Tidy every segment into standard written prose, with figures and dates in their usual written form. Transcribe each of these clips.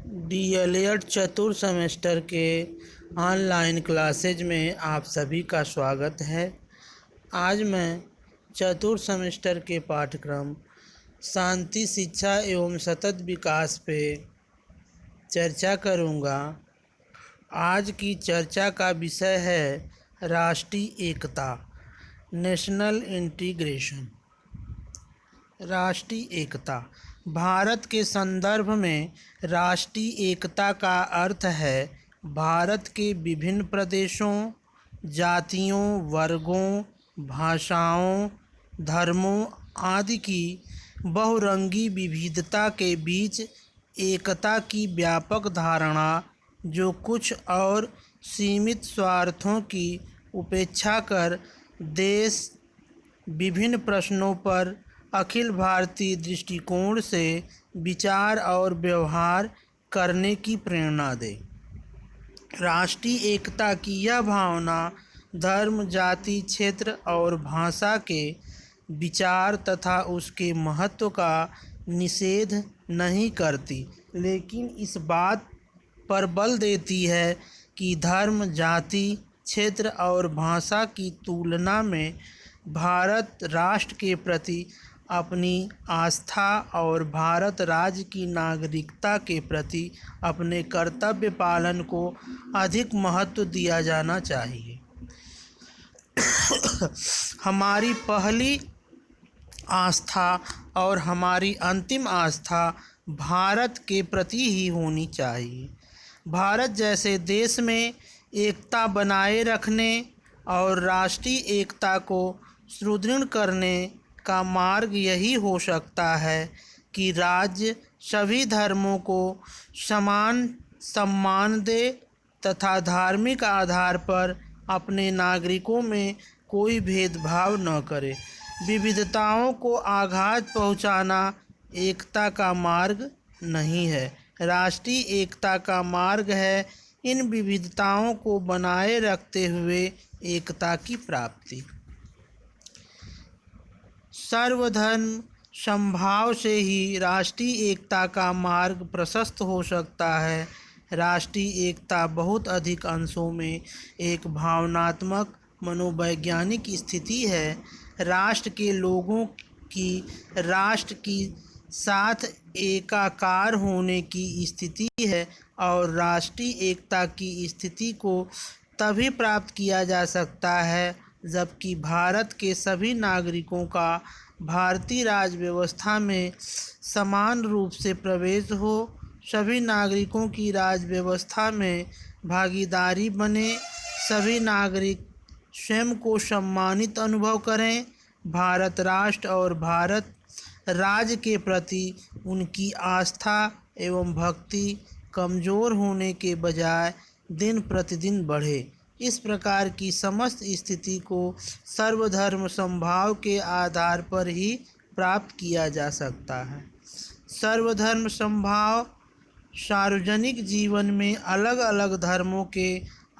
DElEd चतुर्थ semester के online classes में आप सभी का स्वागत है। आज मैं चतुर्थ सेमेस्टर के पाठ्यक्रम शांति शिक्षा एवं सतत विकास पे चर्चा करूँगा। आज की चर्चा का विषय है राष्ट्रीय एकता, नेशनल इंटीग्रेशन। राष्ट्रीय एकता भारत के संदर्भ में राष्ट्रीय एकता का अर्थ है भारत के विभिन्न प्रदेशों, जातियों, वर्गों, भाषाओं, धर्मों आदि की बहुरंगी विविधता के बीच एकता की व्यापक धारणा, जो कुछ और सीमित स्वार्थों की उपेक्षा कर देश विभिन्न प्रश्नों पर अखिल भारतीय दृष्टिकोण से विचार और व्यवहार करने की प्रेरणा दे। राष्ट्रीय एकता की यह भावना धर्म, जाति, क्षेत्र और भाषा के विचार तथा उसके महत्व का निषेध नहीं करती, लेकिन इस बात पर बल देती है कि धर्म, जाति, क्षेत्र और भाषा की तुलना में भारत राष्ट्र के प्रति अपनी आस्था और भारत राज्य की नागरिकता के प्रति अपने कर्तव्य पालन को अधिक महत्व दिया जाना चाहिए। हमारी पहली आस्था और हमारी अंतिम आस्था भारत के प्रति ही होनी चाहिए। भारत जैसे देश में एकता बनाए रखने और राष्ट्रीय एकता को सुदृढ़ करने का मार्ग यही हो सकता है कि राज्य सभी धर्मों को समान सम्मान दे तथा धार्मिक आधार पर अपने नागरिकों में कोई भेदभाव न करे। विविधताओं को आघात पहुंचाना एकता का मार्ग नहीं है। राष्ट्रीय एकता का मार्ग है इन विविधताओं को बनाए रखते हुए एकता की प्राप्ति। सर्वधर्म समभाव से ही राष्ट्रीय एकता का मार्ग प्रशस्त हो सकता है। राष्ट्रीय एकता बहुत अधिक अंशों में एक भावनात्मक मनोवैज्ञानिक स्थिति है। राष्ट्र के लोगों की राष्ट्र की साथ एकाकार होने की स्थिति है और राष्ट्रीय एकता की स्थिति को तभी प्राप्त किया जा सकता है जबकि भारत के सभी नागरिकों का भारतीय राज्य व्यवस्था में समान रूप से प्रवेश हो, सभी नागरिकों की राज्य व्यवस्था में भागीदारी बने, सभी नागरिक स्वयं को सम्मानित अनुभव करें। भारत राष्ट्र और भारत राज्य के प्रति उनकी आस्था एवं भक्ति कमज़ोर होने के बजाय दिन प्रतिदिन बढ़े। इस प्रकार की समस्त स्थिति को सर्वधर्म समभाव के आधार पर ही प्राप्त किया जा सकता है। सर्वधर्म समभाव सार्वजनिक जीवन में अलग अलग धर्मों के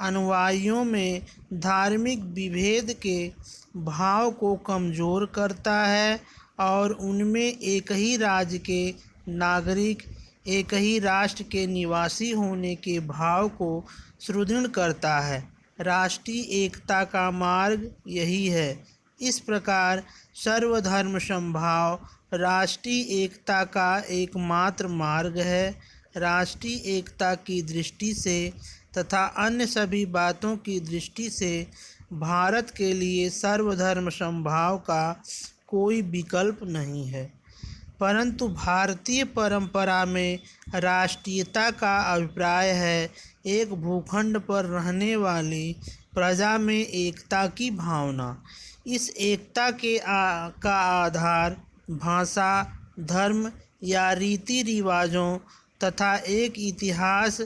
अनुयायियों में धार्मिक विभेद के भाव को कमज़ोर करता है और उनमें एक ही राज्य के नागरिक, एक ही राष्ट्र के निवासी होने के भाव को सुदृढ़ करता है। राष्ट्रीय एकता का मार्ग यही है। इस प्रकार सर्वधर्म समभाव राष्ट्रीय एकता का एकमात्र मार्ग है। राष्ट्रीय एकता की दृष्टि से तथा अन्य सभी बातों की दृष्टि से भारत के लिए सर्वधर्म समभाव का कोई विकल्प नहीं है, परंतु भारतीय परंपरा में राष्ट्रीयता का अभिप्राय है एक भूखंड पर रहने वाली प्रजा में एकता की भावना। इस एकता का आधार भाषा, धर्म या रीति रिवाजों तथा एक इतिहास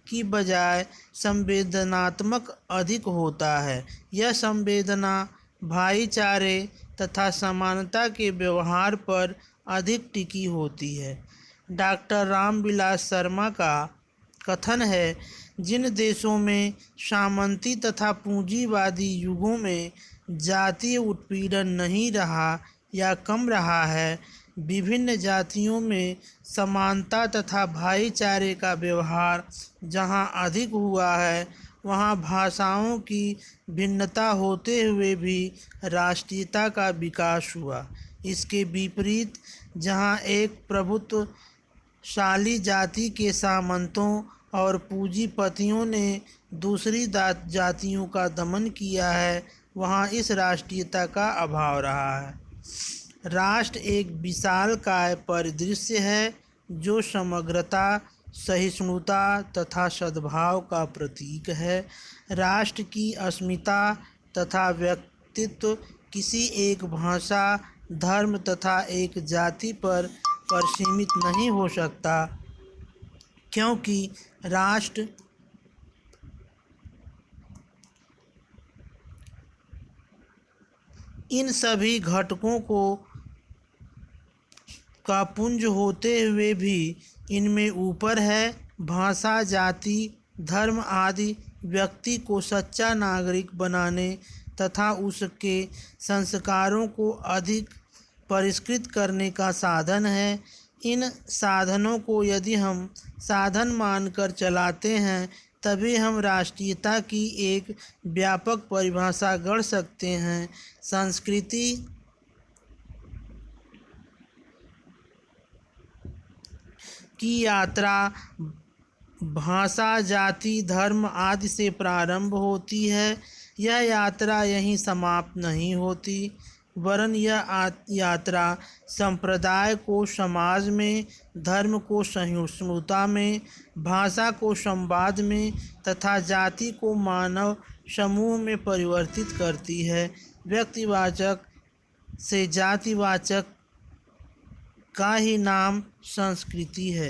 की बजाय संवेदनात्मक अधिक होता है। यह संवेदना भाईचारे तथा समानता के व्यवहार पर अधिक टिकी होती है। डॉक्टर रामविलास शर्मा का कथन है, जिन देशों में सामंती तथा पूंजीवादी युगों में जातीय उत्पीड़न नहीं रहा या कम रहा है, विभिन्न जातियों में समानता तथा भाईचारे का व्यवहार जहाँ अधिक हुआ है, वहाँ भाषाओं की भिन्नता होते हुए भी राष्ट्रीयता का विकास हुआ। इसके विपरीत जहाँ एक प्रभुत्वशाली जाति के सामंतों और पूंजीपतियों ने दूसरी जातियों का दमन किया है, वहाँ इस राष्ट्रीयता का अभाव रहा है। राष्ट्र एक विशालकाय परिदृश्य है जो समग्रता, सहिष्णुता तथा सद्भाव का प्रतीक है। राष्ट्र की अस्मिता तथा व्यक्तित्व किसी एक भाषा, धर्म तथा एक जाति पर सीमित नहीं हो सकता, क्योंकि राष्ट्र इन सभी घटकों का पुंज होते हुए भी इनमें ऊपर है। भाषा, जाति, धर्म आदि व्यक्ति को सच्चा नागरिक बनाने तथा उसके संस्कारों को अधिक परिष्कृत करने का साधन है। इन साधनों को यदि हम साधन मानकर चलाते हैं, तभी हम राष्ट्रीयता की एक व्यापक परिभाषा गढ़ सकते हैं। संस्कृति की यात्रा भाषा, जाति, धर्म आदि से प्रारंभ होती है। यह यात्रा यहीं समाप्त नहीं होती, वरन यह यात्रा संप्रदाय को समाज में, धर्म को सहिष्णुता में, भाषा को संवाद में तथा जाति को मानव समूह में परिवर्तित करती है। व्यक्तिवाचक से जातिवाचक का ही नाम संस्कृति है।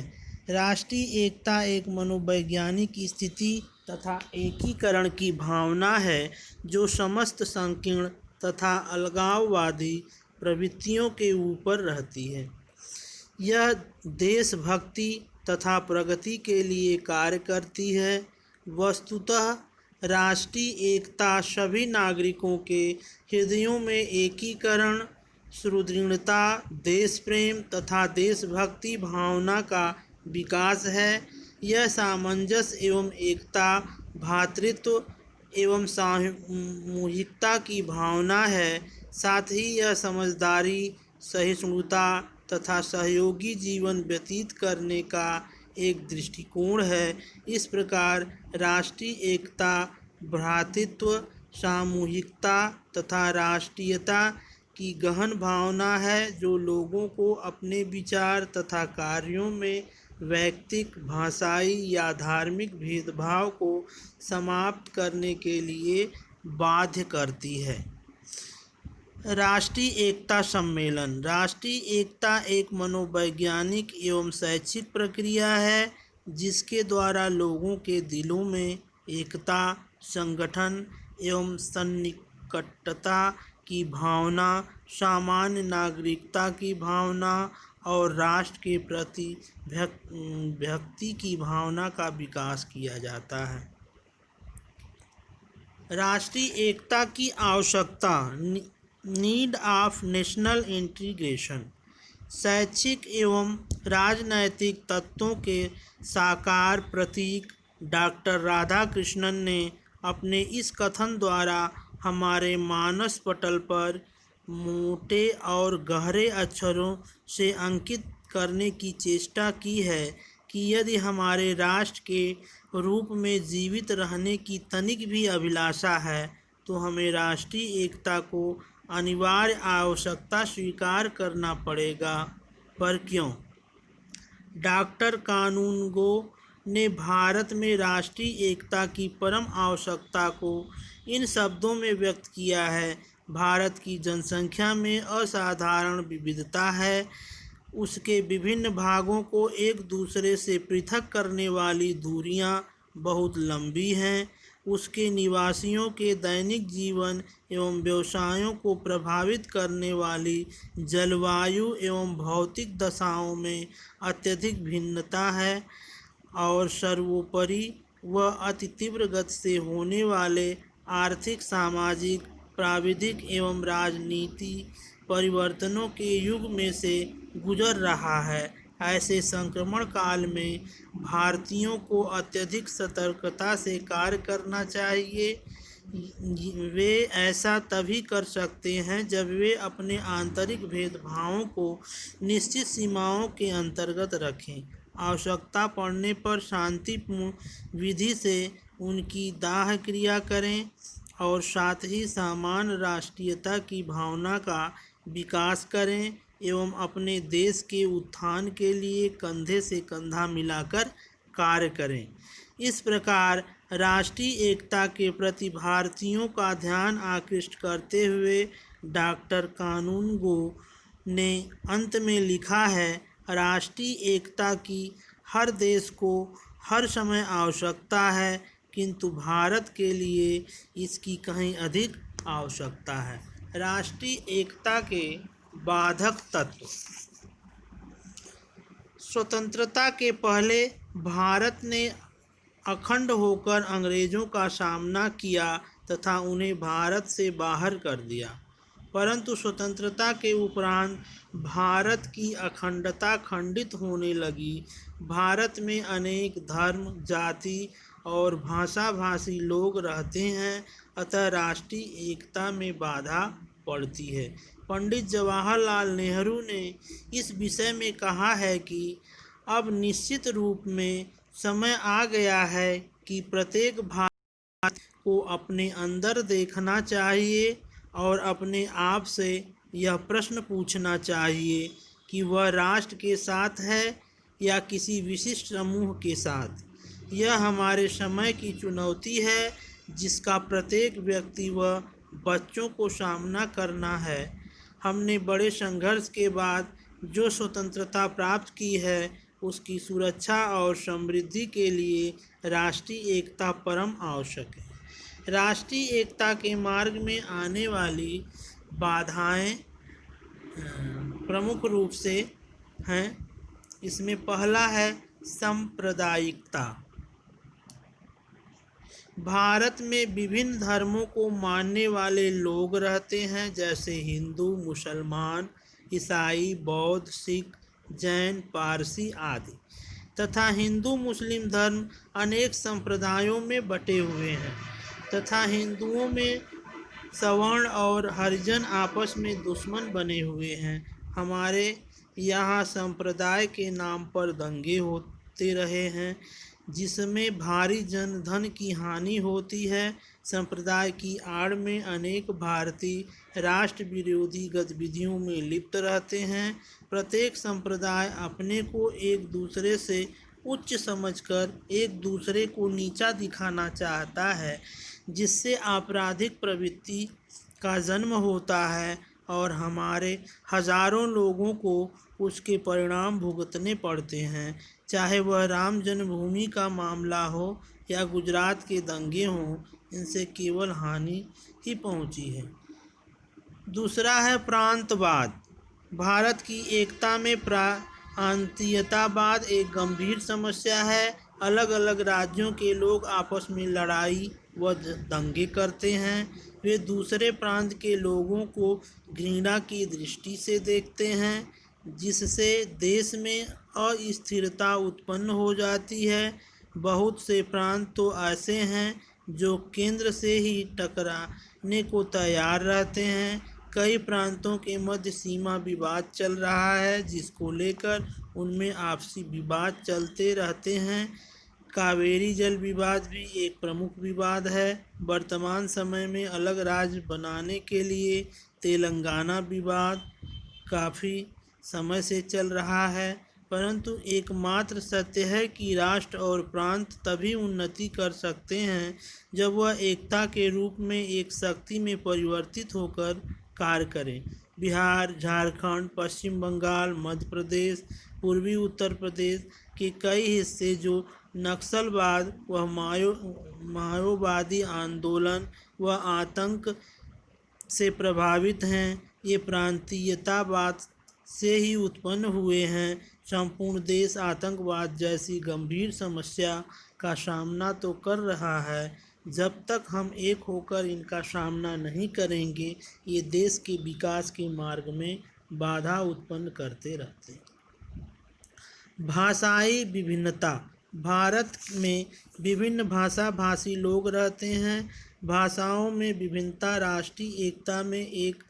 राष्ट्रीय एकता एक मनोवैज्ञानिक स्थिति तथा एकीकरण की भावना है जो समस्त संकीर्ण तथा अलगाववादी प्रवृत्तियों के ऊपर रहती है। यह देशभक्ति तथा प्रगति के लिए कार्य करती है। वस्तुतः राष्ट्रीय एकता सभी नागरिकों के हृदयों में एकीकरण, सुदृढ़ता, देश प्रेम तथा देशभक्ति भावना का विकास है। यह सामंजस्य एवं एकता, भ्रातृत्व एवं सामूहिकता की भावना है। साथ ही यह समझदारी, सहिष्णुता तथा सहयोगी जीवन व्यतीत करने का एक दृष्टिकोण है। इस प्रकार राष्ट्रीय एकता, भ्रातृत्व, सामूहिकता तथा राष्ट्रीयता की गहन भावना है जो लोगों को अपने विचार तथा कार्यों में वैयक्तिक, भाषाई या धार्मिक भेदभाव को समाप्त करने के लिए बाध्य करती है। राष्ट्रीय एकता सम्मेलन। राष्ट्रीय एकता एक मनोवैज्ञानिक एवं शैक्षिक प्रक्रिया है जिसके द्वारा लोगों के दिलों में एकता, संगठन एवं सन्निकटता की भावना, सामान्य नागरिकता की भावना और राष्ट्र के प्रति भक्ति की भावना का विकास किया जाता है। राष्ट्रीय एकता की आवश्यकता, नीड ऑफ नेशनल इंटीग्रेशन। शैक्षिक एवं राजनैतिक तत्वों के साकार प्रतीक डॉक्टर राधाकृष्णन ने अपने इस कथन द्वारा हमारे मानस पटल पर मोटे और गहरे अक्षरों से अंकित करने की चेष्टा की है कि यदि हमारे राष्ट्र के रूप में जीवित रहने की तनिक भी अभिलाषा है, तो हमें राष्ट्रीय एकता को अनिवार्य आवश्यकता स्वीकार करना पड़ेगा। पर क्यों? डॉक्टर कानूनगो ने भारत में राष्ट्रीय एकता की परम आवश्यकता को इन शब्दों में व्यक्त किया है। भारत की जनसंख्या में असाधारण विविधता है। उसके विभिन्न भागों को एक दूसरे से पृथक करने वाली दूरियां बहुत लंबी हैं। उसके निवासियों के दैनिक जीवन एवं व्यवसायों को प्रभावित करने वाली जलवायु एवं भौतिक दशाओं में अत्यधिक भिन्नता है और सर्वोपरि वह अति तीव्र गति से होने वाले आर्थिक, सामाजिक, प्राविधिक एवं परिवर्तनों के युग में से गुजर रहा है। ऐसे संक्रमण काल में भारतीयों को अत्यधिक सतर्कता से कार्य करना चाहिए। वे ऐसा तभी कर सकते हैं जब वे अपने आंतरिक भेदभावों को निश्चित सीमाओं के अंतर्गत रखें, आवश्यकता पड़ने पर शांतिपूर्ण विधि से उनकी दाह क्रिया करें और साथ ही सामान्य राष्ट्रीयता की भावना का विकास करें एवं अपने देश के उत्थान के लिए कंधे से कंधा मिलाकर कार्य करें। इस प्रकार राष्ट्रीय एकता के प्रति भारतीयों का ध्यान आकृष्ट करते हुए डॉक्टर कानूनगो ने अंत में लिखा है, राष्ट्रीय एकता की हर देश को हर समय आवश्यकता है, किंतु भारत के लिए इसकी कहीं अधिक आवश्यकता है। राष्ट्रीय एकता के बाधक तत्व। स्वतंत्रता के पहले भारत ने अखंड होकर अंग्रेजों का सामना किया तथा उन्हें भारत से बाहर कर दिया, परंतु स्वतंत्रता के उपरांत भारत की अखंडता खंडित होने लगी। भारत में अनेक धर्म, जाति और भाषाभाषी लोग रहते हैं, अतः राष्ट्रीय एकता में बाधा पड़ती है। पंडित जवाहरलाल नेहरू ने इस विषय में कहा है कि अब निश्चित रूप में समय आ गया है कि प्रत्येक भारत को अपने अंदर देखना चाहिए और अपने आप से यह प्रश्न पूछना चाहिए कि वह राष्ट्र के साथ है या किसी विशिष्ट समूह के साथ। यह हमारे समय की चुनौती है जिसका प्रत्येक व्यक्ति व बच्चों को सामना करना है। हमने बड़े संघर्ष के बाद जो स्वतंत्रता प्राप्त की है, उसकी सुरक्षा और समृद्धि के लिए राष्ट्रीय एकता परम आवश्यक है। राष्ट्रीय एकता के मार्ग में आने वाली बाधाएं प्रमुख रूप से हैं। इसमें पहला है सांप्रदायिकता। भारत में विभिन्न धर्मों को मानने वाले लोग रहते हैं, जैसे हिंदू, मुसलमान, ईसाई, बौद्ध, सिख, जैन, पारसी आदि, तथा हिंदू मुस्लिम धर्म अनेक संप्रदायों में बटे हुए हैं तथा हिंदुओं में सवर्ण और हरिजन आपस में दुश्मन बने हुए हैं। हमारे यहाँ संप्रदाय के नाम पर दंगे होते रहे हैं, जिसमें भारी जनधन की हानि होती है। संप्रदाय की आड़ में अनेक भारतीय राष्ट्र विरोधी गतिविधियों में लिप्त रहते हैं। प्रत्येक संप्रदाय अपने को एक दूसरे से उच्च समझकर एक दूसरे को नीचा दिखाना चाहता है, जिससे आपराधिक प्रवृत्ति का जन्म होता है और हमारे हजारों लोगों को उसके परिणाम भुगतने पड़ते हैं, चाहे वह राम जन्मभूमि का मामला हो या गुजरात के दंगे हों। इनसे केवल हानि ही पहुंची है। दूसरा है प्रांतवाद। भारत की एकता में प्रांतीयतावाद एक गंभीर समस्या है। अलग अलग राज्यों के लोग आपस में लड़ाई व दंगे करते हैं। वे दूसरे प्रांत के लोगों को घृणा की दृष्टि से देखते हैं, जिससे देश में अस्थिरता उत्पन्न हो जाती है। बहुत से प्रांत तो ऐसे हैं जो केंद्र से ही टकराने को तैयार रहते हैं। कई प्रांतों के मध्य सीमा विवाद चल रहा है, जिसको लेकर उनमें आपसी विवाद चलते रहते हैं। कावेरी जल विवाद भी एक प्रमुख विवाद है। वर्तमान समय में अलग राज्य बनाने के लिए तेलंगाना विवाद काफ़ी समय से चल रहा है, परंतु एकमात्र सत्य है कि राष्ट्र और प्रांत तभी उन्नति कर सकते हैं जब वह एकता के रूप में एक शक्ति में परिवर्तित होकर कार्य करें। बिहार, झारखंड, पश्चिम बंगाल, मध्य प्रदेश, पूर्वी उत्तर प्रदेश के कई हिस्से जो नक्सलवाद व माओवादी आंदोलन व आतंक से प्रभावित हैं, ये प्रांतीयतावाद से ही उत्पन्न हुए हैं। संपूर्ण देश आतंकवाद जैसी गंभीर समस्या का सामना तो कर रहा है, जब तक हम एक होकर इनका सामना नहीं करेंगे, ये देश के विकास के मार्ग में बाधा उत्पन्न करते रहते हैं। भाषाई विभिन्नता। भारत में विभिन्न भाषा भाषी लोग रहते हैं। भाषाओं में विभिन्नता राष्ट्रीय एकता में एक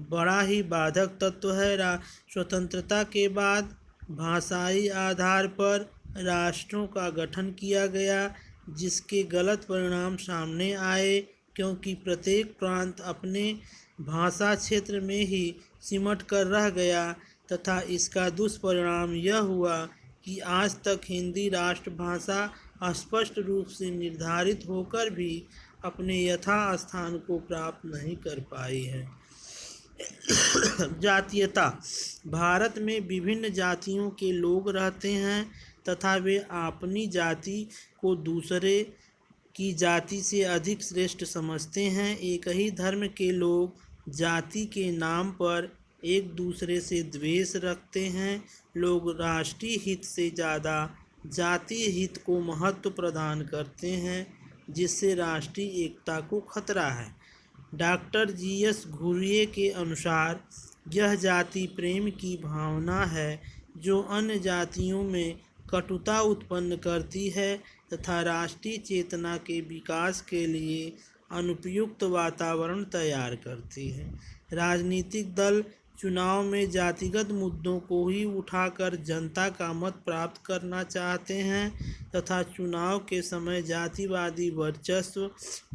बड़ा ही बाधक तत्व है। स्वतंत्रता के बाद भाषाई आधार पर राष्ट्रों का गठन किया गया, जिसके गलत परिणाम सामने आए, क्योंकि प्रत्येक प्रांत अपने भाषा क्षेत्र में ही सिमट कर रह गया तथा इसका दुष्परिणाम यह हुआ कि आज तक हिंदी राष्ट्रभाषा स्पष्ट रूप से निर्धारित होकर भी अपने यथास्थान को प्राप्त नहीं कर पाई है। जातीयता। भारत में विभिन्न जातियों के लोग रहते हैं तथा वे अपनी जाति को दूसरे की जाति से अधिक श्रेष्ठ समझते हैं। एक ही धर्म के लोग जाति के नाम पर एक दूसरे से द्वेष रखते हैं। लोग राष्ट्रीय हित से ज़्यादा जातीय हित को महत्व प्रदान करते हैं, जिससे राष्ट्रीय एकता को खतरा है। Doctor GS. घुरिये के अनुसार यह जाति प्रेम की भावना है जो अन्य जातियों में कटुता उत्पन्न करती है तथा राष्ट्रीय चेतना के विकास के लिए अनुपयुक्त वातावरण तैयार करती है। राजनीतिक दल चुनाव में जातिगत मुद्दों को ही उठाकर जनता का मत प्राप्त करना चाहते हैं तथा चुनाव के समय जातिवादी वर्चस्व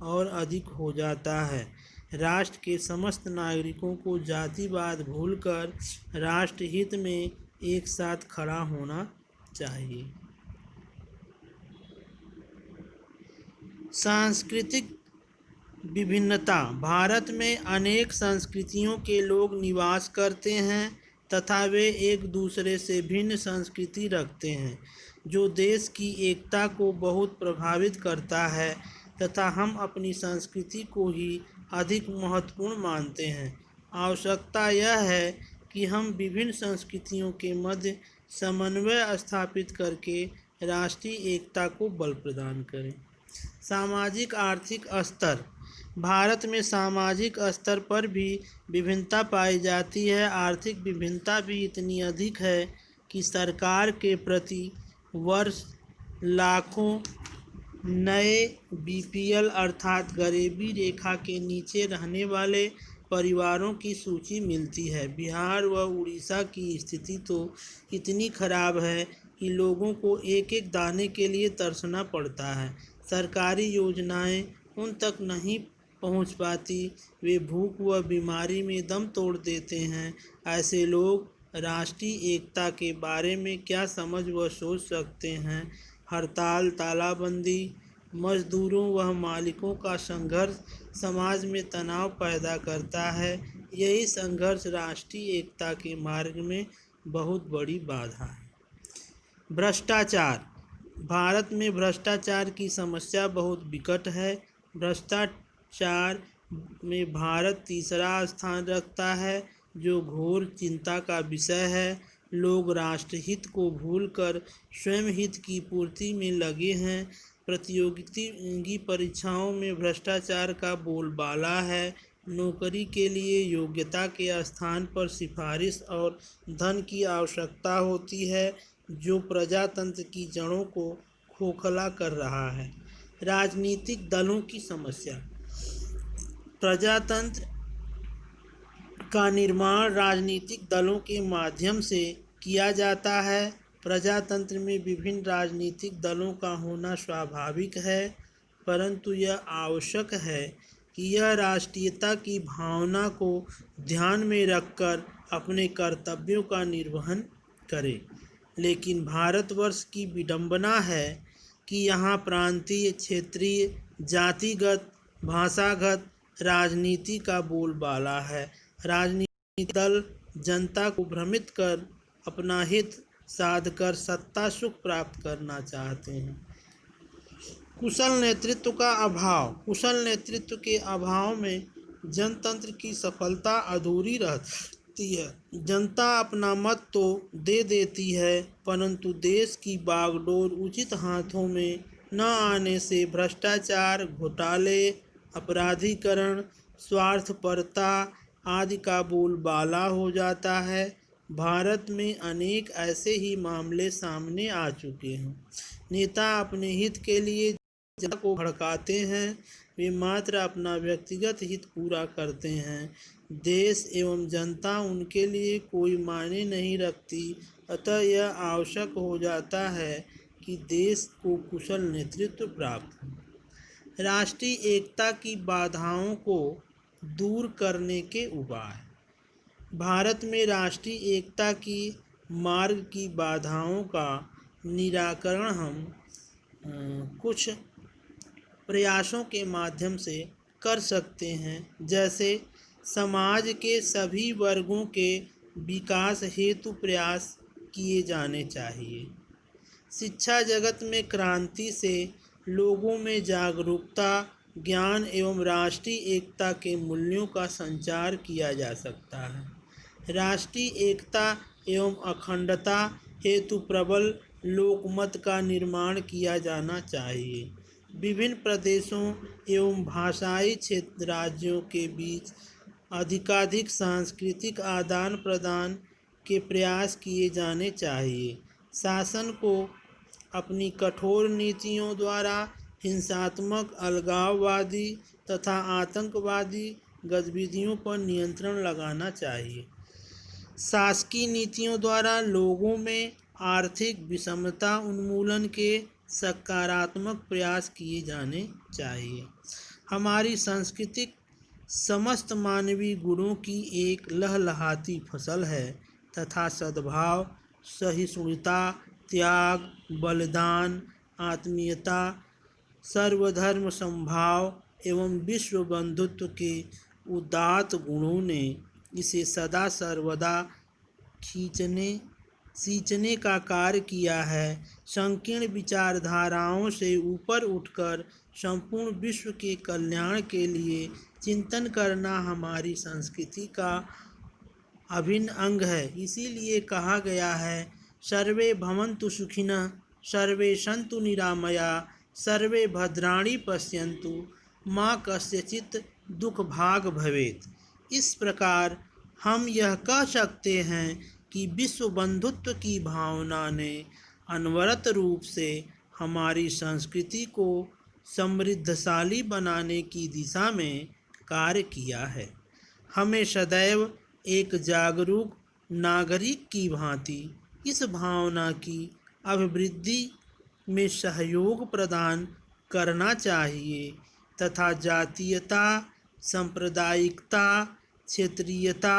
और अधिक हो जाता है। राष्ट्र के समस्त नागरिकों को जातिवाद भूलकर राष्ट्र हित में एक साथ खड़ा होना चाहिए। सांस्कृतिक विभिन्नता। भारत में अनेक संस्कृतियों के लोग निवास करते हैं तथा वे एक दूसरे से भिन्न संस्कृति रखते हैं, जो देश की एकता को बहुत प्रभावित करता है तथा हम अपनी संस्कृति को ही अधिक महत्वपूर्ण मानते हैं। आवश्यकता यह है कि हम विभिन्न संस्कृतियों के मध्य समन्वय स्थापित करके राष्ट्रीय एकता को बल प्रदान करें। सामाजिक आर्थिक स्तर। भारत में सामाजिक स्तर पर भी विभिन्नता पाई जाती है। आर्थिक विभिन्नता भी इतनी अधिक है कि सरकार के प्रति वर्ष लाखों नए बीपीएल अर्थात गरीबी रेखा के नीचे रहने वाले परिवारों की सूची मिलती है। बिहार व उड़ीसा की स्थिति तो इतनी खराब है कि लोगों को एक एक दाने के लिए तरसना पड़ता है। सरकारी योजनाएं उन तक नहीं पहुंच पाती, वे भूख व बीमारी में दम तोड़ देते हैं। ऐसे लोग राष्ट्रीय एकता के बारे में क्या समझ व सोच सकते हैं। हड़ताल, तालाबंदी, मजदूरों व मालिकों का संघर्ष समाज में तनाव पैदा करता है। यही संघर्ष राष्ट्रीय एकता के मार्ग में बहुत बड़ी बाधा है। भ्रष्टाचार। भारत में भ्रष्टाचार की समस्या बहुत विकट है। भ्रष्टाचार में भारत तीसरा स्थान रखता है, जो घोर चिंता का विषय है। लोग राष्ट्रहित को भूलकर स्वयं हित की पूर्ति में लगे हैं। प्रतियोगिता परीक्षाओं में भ्रष्टाचार का बोलबाला है। नौकरी के लिए योग्यता के स्थान पर सिफारिश और धन की आवश्यकता होती है, जो प्रजातंत्र की जड़ों को खोखला कर रहा है। राजनीतिक दलों की समस्या। प्रजातंत्र का निर्माण राजनीतिक दलों के माध्यम से किया जाता है। प्रजातंत्र में विभिन्न राजनीतिक दलों का होना स्वाभाविक है, परंतु यह आवश्यक है कि यह राष्ट्रीयता की भावना को ध्यान में रखकर अपने कर्तव्यों का निर्वहन करे। लेकिन भारतवर्ष की विडंबना है कि यहाँ प्रांतीय, क्षेत्रीय, जातिगत, भाषागत राजनीति का बोलबाला है। राजनीतिक दल जनता को भ्रमित कर अपना हित साधकर सत्ता सुख प्राप्त करना चाहते हैं। कुशल नेतृत्व का अभाव। कुशल नेतृत्व के अभाव में जनतंत्र की सफलता अधूरी रहती है। जनता अपना मत तो दे देती है, परंतु देश की बागडोर उचित हाथों में न आने से भ्रष्टाचार, घोटाले, अपराधीकरण, स्वार्थपरता आदि का बोलबाला हो जाता है। भारत में अनेक ऐसे ही मामले सामने आ चुके हैं। नेता अपने हित के लिए जनता को भड़काते हैं, वे मात्र अपना व्यक्तिगत हित पूरा करते हैं। देश एवं जनता उनके लिए कोई मायने नहीं रखती। अतः यह आवश्यक हो जाता है कि देश को कुशल नेतृत्व प्राप्त हो। राष्ट्रीय एकता की बाधाओं को दूर करने के उपाय। भारत में राष्ट्रीय एकता की मार्ग की बाधाओं का निराकरण हम कुछ प्रयासों के माध्यम से कर सकते हैं। जैसे समाज के सभी वर्गों के विकास हेतु प्रयास किए जाने चाहिए। शिक्षा जगत में क्रांति से लोगों में जागरूकता, ज्ञान एवं राष्ट्रीय एकता के मूल्यों का संचार किया जा सकता है। राष्ट्रीय एकता एवं अखंडता हेतु प्रबल लोकमत का निर्माण किया जाना चाहिए। विभिन्न प्रदेशों एवं भाषाई क्षेत्र राज्यों के बीच अधिकाधिक सांस्कृतिक आदान प्रदान के प्रयास किए जाने चाहिए। शासन को अपनी कठोर नीतियों द्वारा हिंसात्मक, अलगाववादी तथा आतंकवादी गतिविधियों पर नियंत्रण लगाना चाहिए। शासकीय नीतियों द्वारा लोगों में आर्थिक विषमता उन्मूलन के सकारात्मक प्रयास किए जाने चाहिए। हमारी सांस्कृतिक समस्त मानवीय गुणों की एक लहलहाती फसल है तथा सद्भाव, सहिष्णुता, त्याग, बलिदान, आत्मीयता, सर्वधर्म समभाव एवं विश्व बंधुत्व के उदात्त गुणों ने इसे सदा सर्वदा सींचने का कार्य किया है। संकीर्ण विचारधाराओं से ऊपर उठकर संपूर्ण विश्व के कल्याण के लिए चिंतन करना हमारी संस्कृति का अभिन्न अंग है। इसीलिए कहा गया है, सर्वे भवन्तु सुखिनः, सर्वे सन्तु निरामयाः, सर्वे भद्राणि पश्यन्तु, मा कस्यचित् दुःखभाग् भवेत्। इस प्रकार हम यह कह सकते हैं कि विश्व बंधुत्व की भावना ने अनवरत रूप से हमारी संस्कृति को समृद्धशाली बनाने की दिशा में कार्य किया है। हमें सदैव एक जागरूक नागरिक की भांति इस भावना की अभिवृद्धि में सहयोग प्रदान करना चाहिए तथा जातीयता, सांप्रदायिकता, क्षेत्रीयता,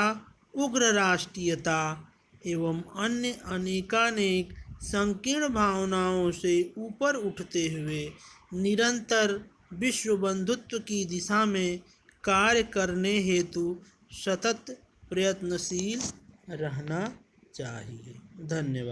उग्र राष्ट्रीयता एवं अन्य अनेकानेक संकीर्ण भावनाओं से ऊपर उठते हुए निरंतर विश्व बंधुत्व की दिशा में कार्य करने हेतु सतत प्रयत्नशील रहना चाहिए। धन्यवाद।